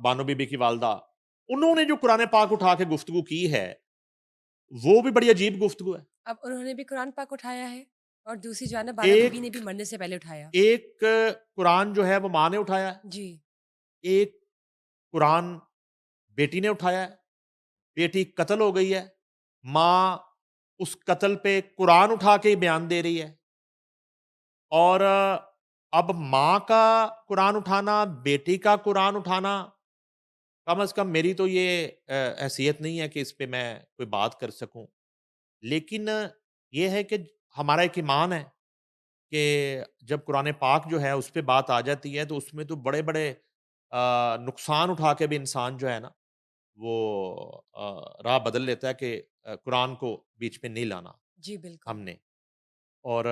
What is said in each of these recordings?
बानो बीबी की वालदा, उन्होंने जो कुरान पाक उठा के गुफ्तगू की है, वो भी बड़ी अजीब गुफ्तगू है। अब उन्होंने भी कुरान पाक उठाया है और दूसरी जानब बानो बीबी ने एक भी मरने से पहले उठाया। एक कुरान जो है वो माँ ने उठाया है, जी, एक कुरान बेटी ने उठाया है, बेटी कत्ल हो गई है, माँ उस कत्ल पे कुरान उठा के ही बयान दे रही है। और अब माँ का कुरान उठाना, बेटी का कुरान उठाना, कम से कम मेरी तो ये हैसियत नहीं है कि इस पे मैं कोई बात कर सकूं। लेकिन ये है कि हमारा एक ईमान है कि जब कुरान पाक जो है उस पे बात आ जाती है तो उसमें तो बड़े-बड़े नुकसान उठा के भी इंसान जो है ना वो राह बदल लेता है कि कुरान को बीच में नहीं लाना जी बिल्कुल। हमने। और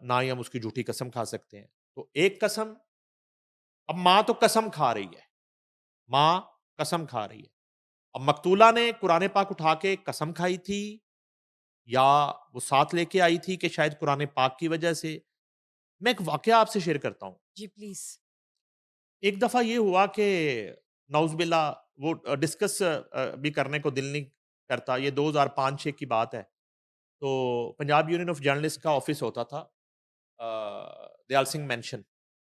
ना ही हम उसकी झूठी कसम खा सकते हैं। तो एक कसम, अब माँ तो कसम खा रही है, माँ कसम खा रही है। अब मकतूला ने कुरान पाक उठा के कसम खाई थी या वो साथ लेके आई थी कि शायद कुरान पाक की वजह से। मैं एक वाकया आपसे शेयर करता हूँ। जी प्लीज़। एक दफ़ा ये हुआ कि नाउज़ुबिल्लाह वो डिस्कस भी करने को दिल नहीं करता। ये 2005-6 की बात है। तो पंजाब यूनियन ऑफ जर्नलिस्ट का ऑफ़िस होता था दयाल सिंह मेंशन,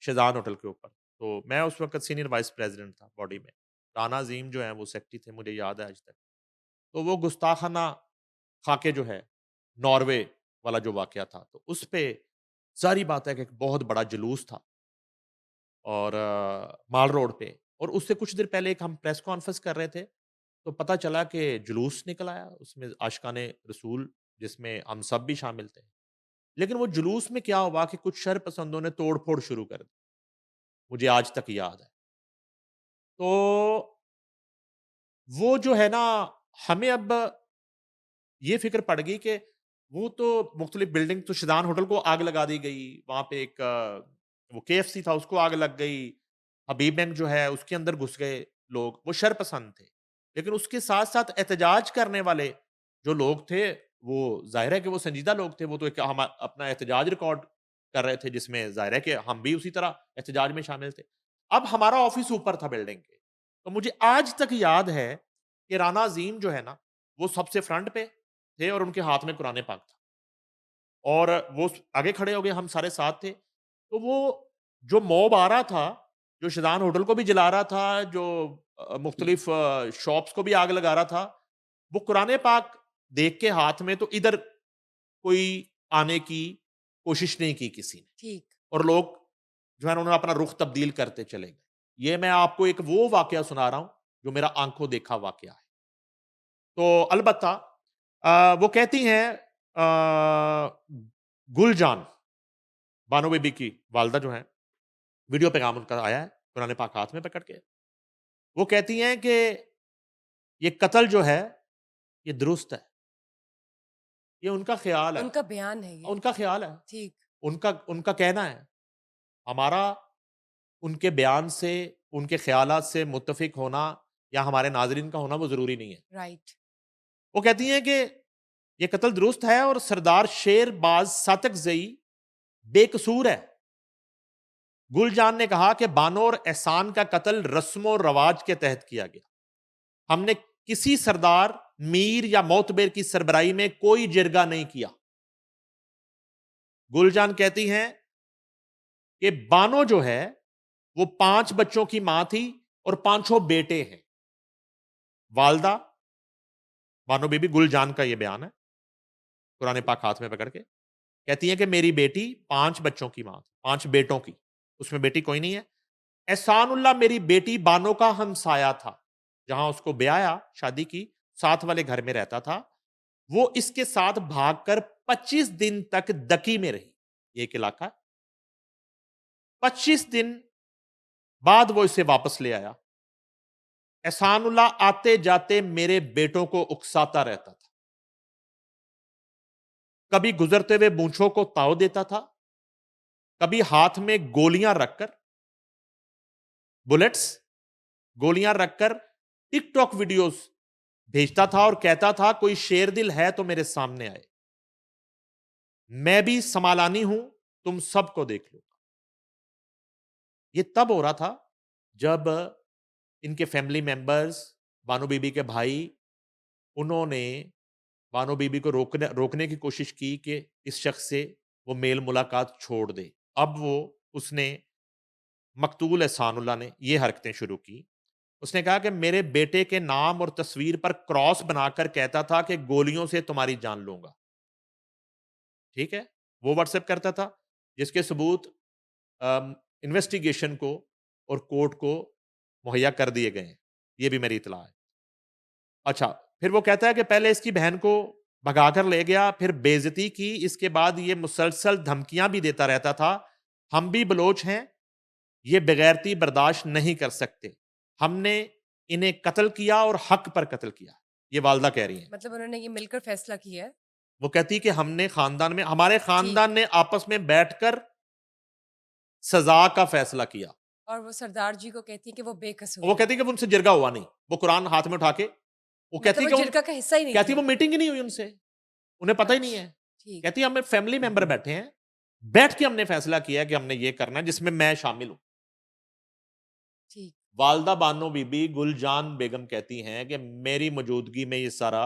शेज़ान होटल के ऊपर। तो मैं उस वक़्त सीनियर वाइस प्रेज़िडेंट था बॉडी में। राना अज़ीम जो हैं वो सेक्रेटरी थे, मुझे याद है आज तक। तो वो गुस्ताख़ाना खाके जो है, नॉर्वे वाला जो वाक़या था, तो उस पे ज़ाहिर बात है कि एक बहुत बड़ा जुलूस था और माल रोड पे। और उससे कुछ देर पहले एक हम प्रेस कॉन्फ्रेंस कर रहे थे, तो पता चला कि जुलूस निकल आया, उसमें आशिकाने रसूल जिसमें हम सब भी शामिल थे। लेकिन वो जुलूस में क्या हुआ कि कुछ शरपसंदों ने तोड़-फोड़ शुरू कर दी, मुझे आज तक याद है। तो वो जो है ना, हमें अब ये फ़िक्र पड़ गई कि वो तो मुख्तलिफ बिल्डिंग, तो शिदान होटल को आग लगा दी गई, वहाँ पे एक वो केएफसी था उसको आग लग गई, हबीब बैंक जो है उसके अंदर घुस गए लोग, वो शरपसंद थे। लेकिन उसके साथ-साथ एहतजाज करने वाले जो लोग थे, वो ज़ाहिर है कि वो संजीदा लोग थे, वो तो एक हम अपना एहतजाज रिकॉर्ड कर रहे थे जिसमें ज़ाहिर है कि हम भी उसी तरह एहतजाज में शामिल थे। अब हमारा ऑफ़िस ऊपर था बिल्डिंग के, तो मुझे आज तक याद है कि राना अज़ीम जो है ना, वो सबसे फ्रंट पे थे और उनके हाथ में कुरान पाक था और वो आगे खड़े हो गए, हम सारे साथ थे। तो वो जो मॉब आ रहा था, जो शिदान होटल को भी जला रहा था, जो मुख्तलिफ शॉप्स को भी आग लगा रहा था, वो कुरान पाक देख के हाथ में, तो इधर कोई आने की कोशिश नहीं की किसी ने ठीक। और लोग जो है उन्होंने अपना रुख तब्दील करते चले गए। ये मैं आपको एक वो वाकया सुना रहा हूँ, जो मेरा आंखों देखा वाकया है। तो अलबत्ता वो कहती हैं गुलजान, बानो बीबी की वालिदा जो हैं, वीडियो पैगाम उनका आया है, कुरान पाक हाथ में पकड़ के। वो कहती हैं कि ये कत्ल जो है, ये दुरुस्त है। ये उनका ख़्याल है, उनका बयान है ये। उनका ख़्याल है, ठीक। उनका उनका कहना है। हमारा उनके बयान से, उनके ख़्यालात से मुत्तफ़िक होना या हमारे नाज़रीन का होना वो ज़रूरी नहीं है। राइट। वो कहती हैं कि ये कत्ल दुरुस्त है और सरदार शेरबाज़ सातकज़ई बेकसूर है। गुलजान ने कहा कि बानो और एहसान का कत्ल रस्म-ओ-रवाज के तहत किया गया। हमने किसी सरदार, मीर या मोतबर की सरबराही में कोई जिरगा नहीं किया। गुलजान कहती हैं कि बानो जो है, वो 5 बच्चों की मां थी और पांचों बेटे हैं। वालदा बानो बीबी गुलजान का ये बयान है, कुरान पाक हाथ में पकड़ के। कहती हैं कि मेरी बेटी 5 बच्चों की मां थी, 5 बेटों की, उसमें बेटी कोई नहीं है। एहसानुल्लाह मेरी बेटी बानो का हमसाया था, जहां उसको ब्याया, शादी की, साथ वाले घर में रहता था। वो इसके साथ भागकर 25 दिन तक दकी में रही, ये एक इलाका। 25 दिन बाद वो इसे वापस ले आया। एहसानुल्लाह आते जाते मेरे बेटों को उकसाता रहता था। कभी गुजरते हुए मूंछों को ताव देता था, कभी हाथ में गोलियां रखकर, बुलेट्स, गोलियां रखकर टिकटॉक वीडियोस भेजता था और कहता था कोई शेर दिल है तो मेरे सामने आए, मैं भी समालानी हूं, तुम सबको देख लो। ये तब हो रहा था जब इनके फैमिली मेंबर्स, बानो बीबी के भाई, उन्होंने बानो बीबी को रोकने रोकने की कोशिश की कि इस शख्स से वो मेल मुलाकात छोड़ दे। अब वो उसने मकतूल एहसानुल्लाह ने ये हरकतें शुरू की। उसने कहा कि मेरे बेटे के नाम और तस्वीर पर क्रॉस बनाकर कहता था कि गोलियों से तुम्हारी जान लूँगा। ठीक है? वो व्हाट्सएप करता था, जिसके सबूत इन्वेस्टिगेशन को और कोर्ट को मुहैया कर दिए गए हैं। ये भी मेरी इत्तला है। अच्छा, फिर वो कहता है कि पहले इसकी बहन को भगाकर ले गया, फिर बेइज्जती की, इसके बाद ये मुसलसल धमकियाँ भी देता रहता था। हम भी बलोच हैं, ये बेगैरती बर्दाश्त नहीं कर सकते। हमने इन्हें कत्ल किया और हक पर कत्ल किया। ये वालिदा कह रही हैं। मतलब उन्होंने ये मिलकर फैसला किया है। वो कहती है कि हमने खानदान में हमारे ठीक खानदान है। ने आपस में बैठकर सज़ा का फैसला किया। और वो सरदार जी को कहती है कि वो बेकसूर वो हैं। कहती है कि उनसे जिरगा हुआ नहीं। वो कुरान हाथ में उठा के वो कहती मतलब है वो कि जिरगा का हिस्सा ही नहीं कहती है थी। वो मीटिंग ही नहीं हुई उनसे। उन्हें पता ही नहीं है। ठीक। कहती है हम फैमिली मेंबर बैठे हैं, बैठ के हमने फैसला किया है कि हमने ये करना है जिसमें मैं शामिल हूं। ठीक। वालदा बानो बीबी गुलजान बेगम कहती हैं कि मेरी मौजूदगी में ये सारा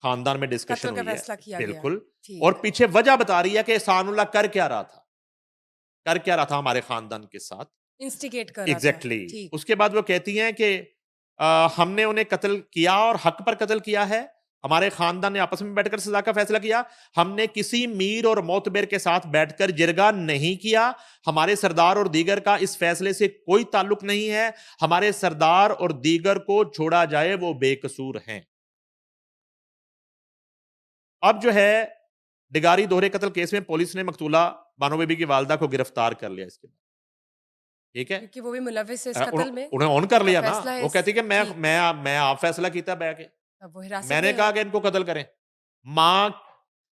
खानदान में डिस्कशन कत्ल का हुई है। फैसला किया गया। बिल्कुल। ठीक। और पीछे वजह बता रही है कि एहसानुल्लाह कर क्या रहा था, कर क्या रहा था हमारे खानदान के साथ। इंस्टिगेट कर रहा था। एग्जैक्टली ठीक। उसके बाद वो कहती हैं कि हमने उन्हें कत्ल किया और हक पर कत्ल किया है। हमारे खानदान ने आपस में बैठकर सजा का फैसला किया। हमने किसी मीर और मोतबर के साथ बैठकर जिरगा नहीं किया। हमारे सरदार और दीगर का इस फैसले से कोई ताल्लुक नहीं है। हमारे सरदार और दीगर को छोड़ा जाए, वो बेकसूर हैं। अब जो है डिगारी दोहरे कत्ल केस में पुलिस ने मकतूला बानो बीबी की वालदा को गिरफ्तार कर लिया। इसके बाद ठीक है, क्योंकि वो भी मुलविस है इस कत्ल में। उन्हें ऑन कर उनका लिया ना। फैसला है वो कहती कि ठीक। मैं आप फैसला कीता बैठ के। अब वो हिरासत मैंने में कहा है। कि इनको कत्ल करें। मां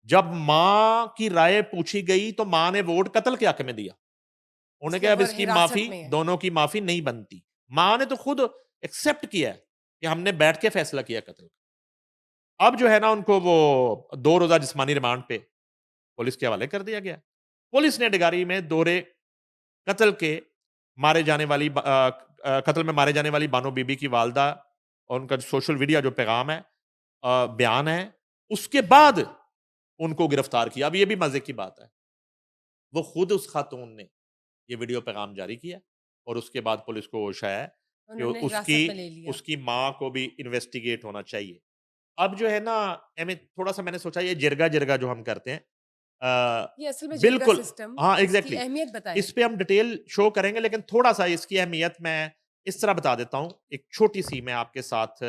जब मां की राय पूछी गई तो मां ने वोट कत्ल के हक में दिया। उन्होंने इसलिए कहा अब वो इसकी हिरासत माफी, में है। दोनों की माफी नहीं बनती। मां ने तो खुद एक्सेप्ट किया है कि हमने बैठ के फैसला किया कत्ल का। अब जो है ना उनको वो 2 रोजा जिस्मानी रिमांड पे पुलिस के हवाले कर दिया गया। पुलिस ने डिगारी में दोहरे कत्ल के मारे जाने वाली कत्ल में मारे जाने वाली बानो बीबी की वालदा और उनका सोशल मीडिया जो पैगाम है, बयान है, उसके बाद उनको गिरफ्तार किया। अब ये भी मजे की बात है, वो खुद उस खातून ने ये वीडियो पैगाम जारी किया और उसके बाद पुलिस को होश आया कि उन्होंने उसकी हिरासत में ले लिया। उसकी मां को भी इन्वेस्टिगेट होना चाहिए। अब जो है ना, हमें थोड़ा सा मैंने सोचा ये जिरगा जिरगा जो हम करते हैं, ये असल में जिरगा बिल्कुल सिस्टम, हाँ इसकी एग्जैक्टली अहमियत बताएं। इस पे हम डिटेल शो करेंगे, लेकिन थोड़ा सा इसकी अहमियत मैं इस तरह बता देता हूं। एक छोटी सी मैं आपके साथ